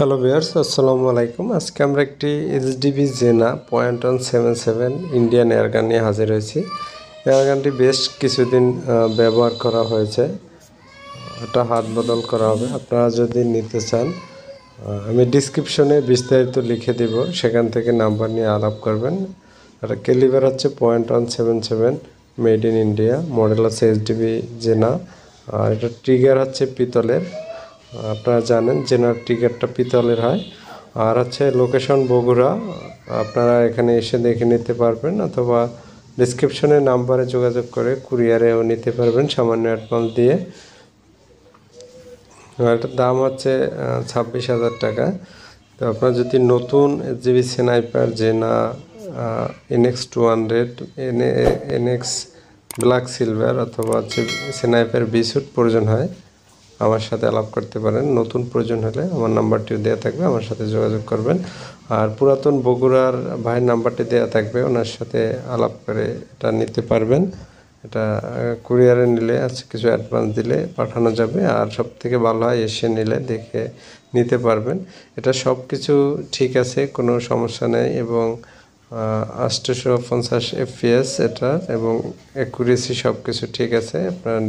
Hello viewers, আসসালামু আলাইকুম। আজকে আমরা একটি এইচডিবি জেনা 0.77 ইন্ডিয়ান এয়ারগান নিয়ে হাজির হয়েছি। এয়ারগানটি বেশ কিছুদিন ব্যবহার করা হয়েছে, এটা হাত বদল করা হবে। আপনারা যদি নিতে চান আমি ডিসক্রিপশনে বিস্তারিত লিখে দেব, সেখান থেকে নাম্বার নিয়ে আলাপ করবেন। আর ক্যালিবার হচ্ছে 0.77 মেড ইন ইন্ডিয়া, মডেল আছে এইচডিবি জেনা। আর এটা ট্রিগার হচ্ছে পিতলের, আপনারা জানেন জেনার ট্রিগারটা পিতলের হয়। আর হচ্ছে লোকেশন বগুড়া, আপনারা এখানে এসে দেখে নিতে পারবেন অথবা ডিসক্রিপশনে নাম্বারে যোগাযোগ করে কুরিয়ারেও নিতে পারবেন সামান্য অ্যাডভান্স দিয়ে। এটার দাম হচ্ছে 26,000 টাকা। তো আপনারা যদি নতুন জিবি স্নাইপার জেনা NX 200 NX ব্ল্যাক সিলভার অথবা হচ্ছে স্নাইপার বিস্যুট প্রয়োজন হয়, আমার সাথে আলাপ করতে পারেন। নতুন প্রয়োজন হলে আমার নাম্বারটি দেওয়া থাকবে, আমার সাথে যোগাযোগ করবেন। আর পুরাতন বগুড়ার ভাইয়ের নাম্বারটি দেওয়া থাকবে, ওনার সাথে আলাপ করে এটা নিতে পারবেন। এটা কুরিয়ারে নিলে আছে কিছু অ্যাডভান্স দিলে পাঠানো যাবে। আর সব থেকে ভালো হয় এসে নিলে দেখে নিতে পারবেন। এটা সব কিছু ঠিক আছে, কোনো সমস্যা নেই এবং 850 FPS এটা, এবং অ্যাকুরেসি সব কিছু ঠিক আছে। আপনারা